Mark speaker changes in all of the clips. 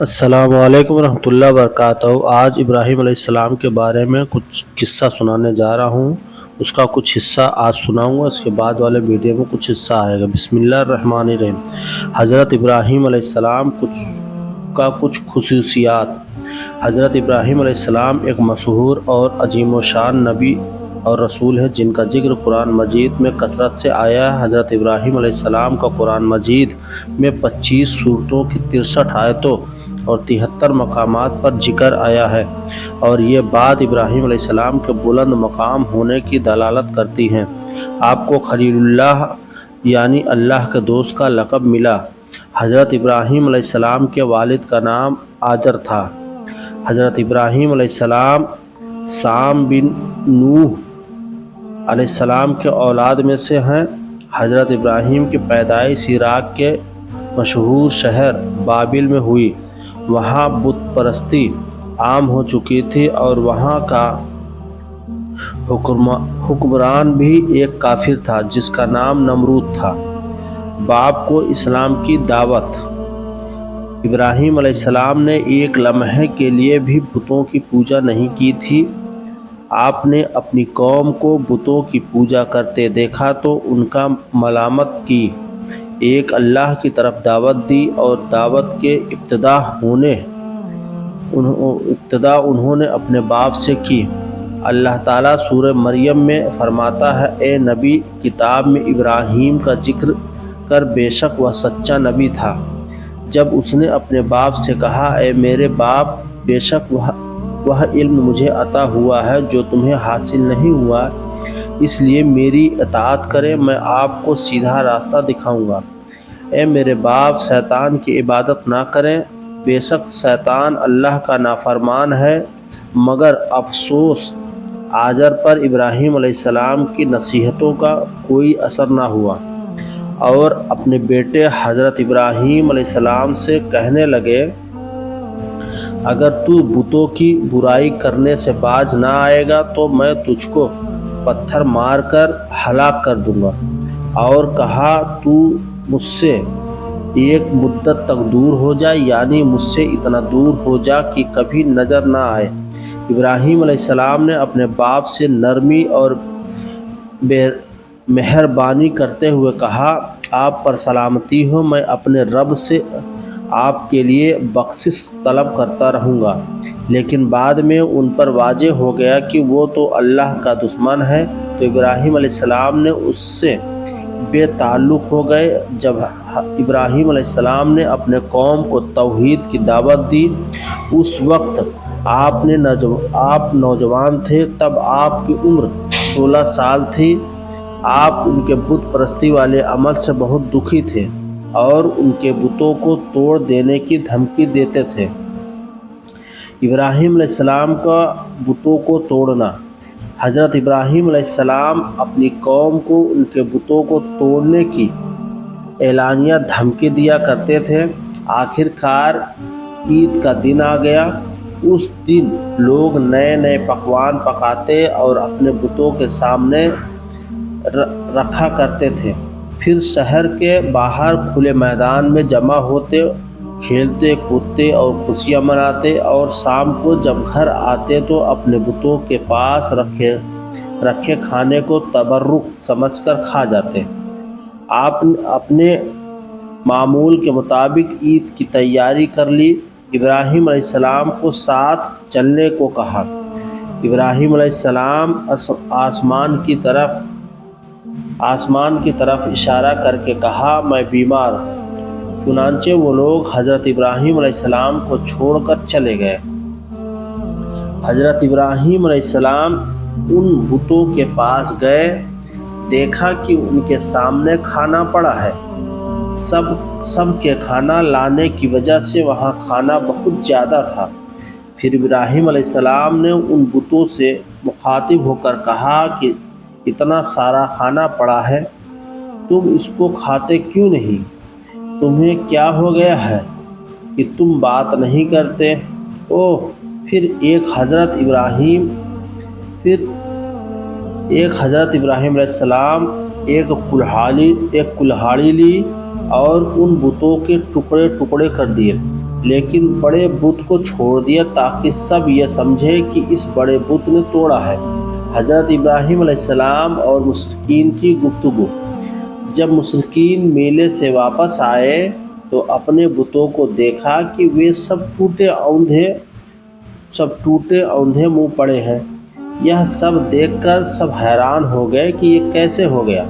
Speaker 1: السلام علیکم ورحمۃ اللہ وبرکاتہ۔ آج ابراہیم علیہ السلام کے بارے میں کچھ قصہ سنانے جا رہا ہوں۔ اس کا کچھ حصہ آج سناؤں گا، اس کے بعد والے ویڈیو میں کچھ حصہ آئے گا۔ بسم اللہ الرحمن الرحیم۔ حضرت ابراہیم علیہ السلام کچھ خصوصیات۔ حضرت ابراہیم علیہ السلام ایک مشہور اور عظیم و شان نبی اور رسول ہیں جن کا ذکر قرآن مجید میں کثرت سے آیا ہے۔ حضرت ابراہیم علیہ السلام کا قرآن مجید میں 25 سورتوں کی 63 آیتوں اور 73 مقامات پر ذکر آیا ہے، اور یہ بات ابراہیم علیہ السلام کے بلند مقام ہونے کی دلالت کرتی ہیں۔ آپ کو خلیل اللہ یعنی اللہ کے دوست کا لقب ملا۔ حضرت ابراہیم علیہ السلام کے والد کا نام آزر تھا۔ حضرت ابراہیم علیہ السلام سام بن نوح علیہ السلام کے اولاد میں سے ہیں۔ حضرت ابراہیم کی پیدائش عراق کے مشہور شہر بابل میں ہوئی۔ وہاں بت پرستی عام ہو چکی تھی اور وہاں کا حکمران بھی ایک کافر تھا جس کا نام نمرود تھا۔ باپ کو اسلام کی دعوت۔ ابراہیم علیہ السلام نے ایک لمحے کے لیے بھی بتوں کی پوجا نہیں کی تھی۔ آپ نے اپنی قوم کو بتوں کی پوجا کرتے دیکھا تو ان کا ملامت کی، ایک اللہ کی طرف دعوت دی، اور دعوت کے ابتدا انہوں نے اپنے باپ سے کی۔ اللہ تعالیٰ سورہ مریم میں فرماتا ہے، اے نبی، کتاب میں ابراہیم کا ذکر کر، بے شک وہ سچا نبی تھا۔ جب اس نے اپنے باپ سے کہا، اے میرے باپ، بے شک وہ علم مجھے عطا ہوا ہے جو تمہیں حاصل نہیں ہوا، اس لیے میری اطاعت کریں، میں آپ کو سیدھا راستہ دکھاؤں گا۔ اے میرے باپ، شیطان کی عبادت نہ کریں، بے شک شیطان اللہ کا نافرمان ہے۔ مگر افسوس، آزر پر ابراہیم علیہ السلام کی نصیحتوں کا کوئی اثر نہ ہوا، اور اپنے بیٹے حضرت ابراہیم علیہ السلام سے کہنے لگے، اگر تو بتوں کی برائی کرنے سے باز نہ آئے گا تو میں تجھ کو پتھر مار کر ہلاک کر دوں گا۔ اور کہا، تو مجھ سے ایک مدت تک دور ہو جا، یعنی مجھ سے اتنا دور ہو جا کہ کبھی نظر نہ آئے۔ ابراہیم علیہ السلام نے اپنے باپ سے نرمی اور مہربانی کرتے ہوئے کہا، آپ پر سلامتی ہو، میں اپنے رب سے آپ کے لیے بخشش طلب کرتا رہوں گا۔ لیکن بعد میں ان پر واضح ہو گیا کہ وہ تو اللہ کا دشمن ہے، تو ابراہیم علیہ السلام نے اس سے بے تعلق ہو گئے۔ جب ابراہیم علیہ السلام نے اپنے قوم کو توحید کی دعوت دی، اس وقت آپ نوجوان تھے، تب آپ کی عمر 16 سال تھی۔ آپ ان کے بت پرستی والے عمل سے بہت دکھی تھے اور ان کے بتوں کو توڑ دینے کی دھمکی دیتے تھے۔ ابراہیم علیہ السلام کا بتوں کو توڑنا۔ حضرت ابراہیم علیہ السلام اپنی قوم کو ان کے بتوں کو توڑنے کی اعلانیہ دھمکی دیا کرتے تھے۔ آخر کار عید کا دن آ گیا۔ اس دن لوگ نئے پکوان پکاتے اور اپنے بتوں کے سامنے رکھا کرتے تھے، پھر شہر کے باہر کھلے میدان میں جمع ہوتے، کھیلتے کودتے اور خوشیاں مناتے، اور شام کو جب گھر آتے تو اپنے بتوں کے پاس رکھے کھانے کو تبرک سمجھ کر کھا جاتے۔ آپ نے اپنے معمول کے مطابق عید کی تیاری کر لی۔ ابراہیم علیہ السلام کو ساتھ چلنے کو کہا۔ ابراہیم علیہ السلام آسمان کی طرف اشارہ کر کے کہا، میں بیمار ہوں۔ چنانچہ وہ لوگ حضرت ابراہیم علیہ السلام کو چھوڑ کر چلے گئے۔ حضرت ابراہیم علیہ السلام ان بتوں کے پاس گئے، دیکھا کہ ان کے سامنے کھانا پڑا ہے۔ سب کے کھانا لانے کی وجہ سے وہاں کھانا بہت زیادہ تھا۔ پھر ابراہیم علیہ السلام نے ان بتوں سے مخاطب ہو کر کہا کہ اتنا سارا کھانا پڑا ہے، تم اس کو کھاتے کیوں نہیں؟ تمہیں کیا ہو گیا ہے کہ تم بات نہیں کرتے؟ پھر ایک حضرت ابراہیم علیہ السلام ایک کلہاڑی لی اور ان بتوں کے ٹکڑے ٹکڑے کر دیے۔ لیکن بڑے بت کو چھوڑ دیا تاکہ سب یہ سمجھے کہ اس بڑے بت نے توڑا ہے۔ حضرت ابراہیم علیہ السلام اور مشرکین کی گفتگو۔ جب مشرکین میلے سے واپس آئے تو اپنے بتوں کو دیکھا کہ وہ سب ٹوٹے اوندھے منہ پڑے ہیں۔ یہ سب دیکھ کر سب حیران ہو گئے کہ یہ کیسے ہو گیا،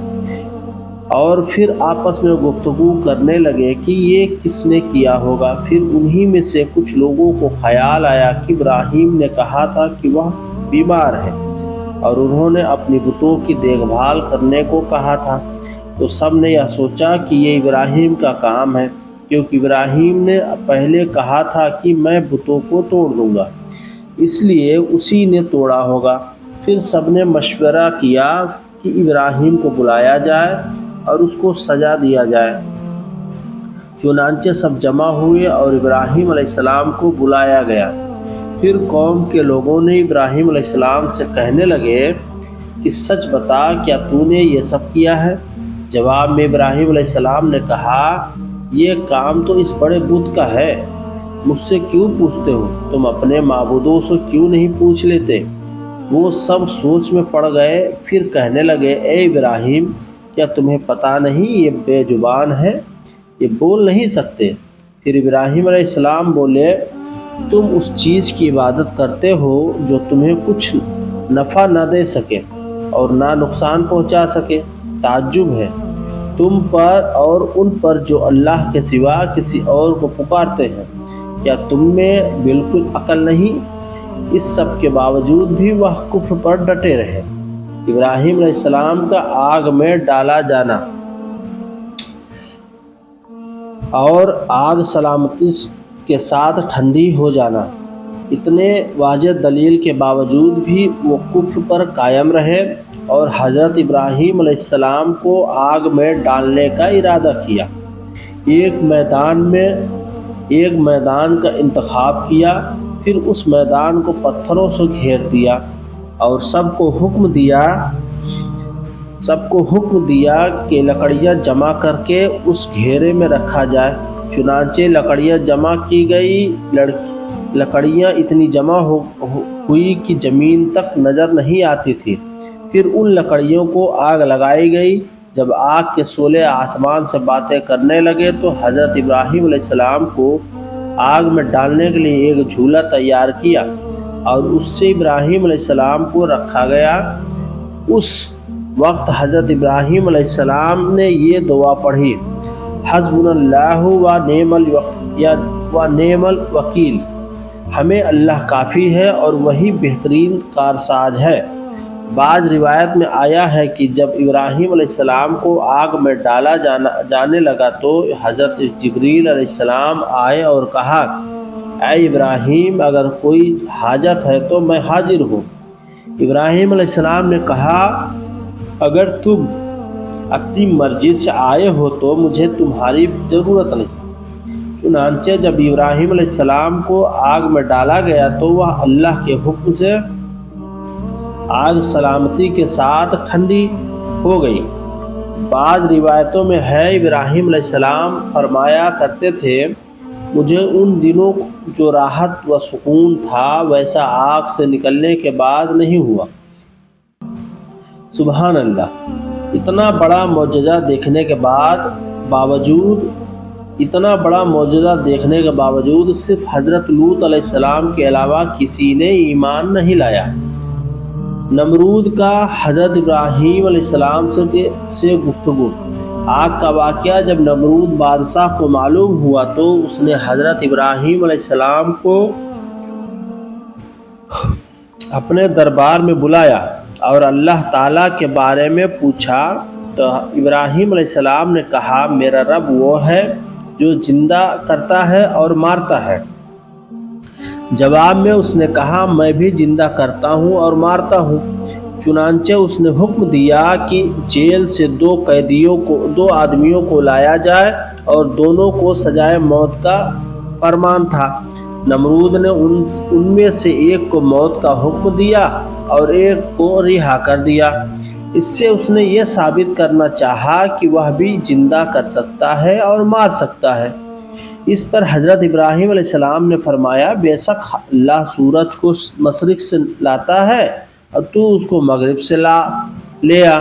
Speaker 1: اور پھر آپس میں گفتگو کرنے لگے کہ یہ کس نے کیا ہوگا۔ پھر انہی میں سے کچھ لوگوں کو خیال آیا کہ ابراہیم نے کہا تھا کہ وہ بیمار ہے اور انہوں نے اپنی بتوں کی دیکھ بھال کرنے کو کہا تھا، تو سب نے یہ سوچا کہ یہ ابراہیم کا کام ہے، کیونکہ ابراہیم نے پہلے کہا تھا کہ میں بتوں کو توڑ دوں گا، اس لیے اسی نے توڑا ہوگا۔ پھر سب نے مشورہ کیا کہ ابراہیم کو بلایا جائے اور اس کو سزا دیا جائے۔ چنانچہ سب جمع ہوئے اور ابراہیم علیہ السلام کو بلایا گیا۔ پھر قوم کے لوگوں نے ابراہیم علیہ السلام سے کہنے لگے کہ سچ بتا، کیا تو نے یہ سب کیا ہے؟ جواب میں ابراہیم علیہ السلام نے کہا، یہ کام تو اس بڑے بت کا ہے، مجھ سے کیوں پوچھتے ہو؟ تم اپنے معبودوں سے کیوں نہیں پوچھ لیتے؟ وہ سب سوچ میں پڑ گئے۔ پھر کہنے لگے، اے ابراہیم، کیا تمہیں پتہ نہیں یہ بے زبان ہے، یہ بول نہیں سکتے؟ پھر ابراہیم علیہ السلام بولے، تم اس چیز کی عبادت کرتے ہو جو تمہیں کچھ نفع نہ دے سکے اور نہ نقصان پہنچا سکے۔ تعجب ہے تم پر اور ان پر جو اللہ کے سوا کسی اور کو پکارتے ہیں، کیا تم میں بالکل عقل نہیں؟ اس سب کے باوجود بھی وہ کفر پر ڈٹے رہے۔ ابراہیم علیہ السلام کا آگ میں ڈالا جانا اور آگ سلامتی کے ساتھ ٹھنڈی ہو جانا، اتنے واضح دلیل کے باوجود بھی وہ کفر پر قائم رہے اور حضرت ابراہیم علیہ السلام کو آگ میں ڈالنے کا ارادہ کیا۔ ایک میدان کا انتخاب کیا، پھر اس میدان کو پتھروں سے گھیر دیا اور سب کو حکم دیا کہ لکڑیاں جمع کر کے اس گھیرے میں رکھا جائے۔ چنانچہ لکڑیاں جمع کی گئی۔ لکڑیاں اتنی جمع ہوئی کہ زمین تک نظر نہیں آتی تھی۔ پھر ان لکڑیوں کو آگ لگائی گئی۔ جب آگ کے شعلے آسمان سے باتیں کرنے لگے تو حضرت ابراہیم علیہ السلام کو آگ میں ڈالنے کے لیے ایک جھولا تیار کیا اور اس سے ابراہیم علیہ السلام کو رکھا گیا۔ اس وقت حضرت ابراہیم علیہ السلام نے یہ دعا پڑھی، حسبنا اللہ و نعم الوکیل، ہمیں اللہ کافی ہے اور وہی بہترین کارساز ہے۔ بعض روایت میں آیا ہے کہ جب ابراہیم علیہ السلام کو آگ میں ڈالا جانے لگا تو حضرت جبریل علیہ السلام آئے اور کہا، اے ابراہیم، اگر کوئی حاجت ہے تو میں حاضر ہوں۔ ابراہیم علیہ السلام نے کہا، اگر تم اپنی مرضی سے آئے ہو تو مجھے تمہاری ضرورت نہیں۔ چنانچہ جب ابراہیم علیہ السلام کو آگ میں ڈالا گیا تو وہ اللہ کے حکم سے آگ سلامتی کے ساتھ ٹھنڈی ہو گئی۔ بعض روایتوں میں ہے ابراہیم علیہ السلام فرمایا کرتے تھے، مجھے ان دنوں جو راحت و سکون تھا ویسا آگ سے نکلنے کے بعد نہیں ہوا۔ سبحان اللہ! اتنا بڑا معجزہ دیکھنے کے باوجود صرف حضرت لوط علیہ السلام کے علاوہ کسی نے ایمان نہیں لایا۔ نمرود کا حضرت ابراہیم علیہ السلام سے گفتگو۔ آگ کا واقعہ جب نمرود بادشاہ کو معلوم ہوا تو اس نے حضرت ابراہیم علیہ السلام کو اپنے دربار میں بلایا اور اللہ تعالیٰ کے بارے میں پوچھا تو ابراہیم علیہ السلام نے کہا، میرا رب وہ ہے جو زندہ کرتا ہے اور مارتا ہے۔ جواب میں اس نے کہا، میں بھی زندہ کرتا ہوں اور مارتا ہوں۔ چنانچہ اس نے حکم دیا کہ جیل سے دو آدمیوں کو لایا جائے اور دونوں کو سزائے موت کا فرمان تھا۔ نمرود نے ان میں سے ایک کو موت کا حکم دیا اور ایک کو رہا کر دیا۔ اس سے اس نے یہ ثابت کرنا چاہا کہ وہ بھی زندہ کر سکتا ہے اور مار سکتا ہے۔ اس پر حضرت ابراہیم علیہ السلام نے فرمایا بے شک اللہ سورج کو مشرق سے لاتا ہے اور تو اس کو مغرب سے لے آ۔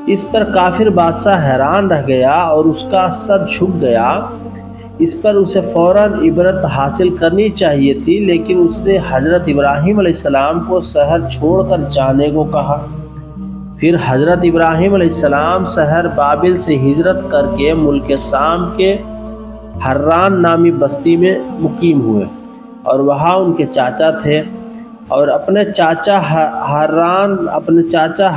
Speaker 1: اس پر کافر بادشاہ حیران رہ گیا اور اس کا سر جھک گیا۔ اس پر اسے فوراً عبرت حاصل کرنی چاہیے تھی، لیکن اس نے حضرت ابراہیم علیہ السلام کو شہر چھوڑ کر جانے کو کہا۔ پھر حضرت ابراہیم علیہ السلام شہر بابل سے ہجرت کر کے ملک شام کے حران نامی بستی میں مقیم ہوئے اور وہاں ان کے چاچا تھے، اور اپنے چاچا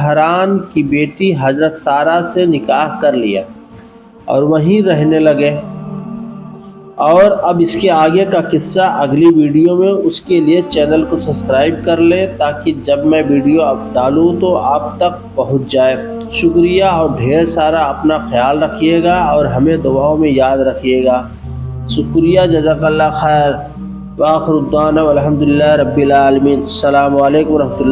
Speaker 1: حران کی بیٹی حضرت سارہ سے نکاح کر لیا اور وہیں رہنے لگے۔ اور اب اس کے آگے کا قصہ اگلی ویڈیو میں، اس کے لیے چینل کو سبسکرائب کر لیں تاکہ جب میں ویڈیو ڈالوں تو آپ تک پہنچ جائے۔ شکریہ اور ڈھیر سارا اپنا خیال رکھیے گا اور ہمیں دعاؤں میں یاد رکھیے گا۔ شکریہ، جزاک اللہ خیر۔ وآخر الدعوانا والحمدللہ رب العالمین۔ السلام علیکم ورحمۃ اللہ۔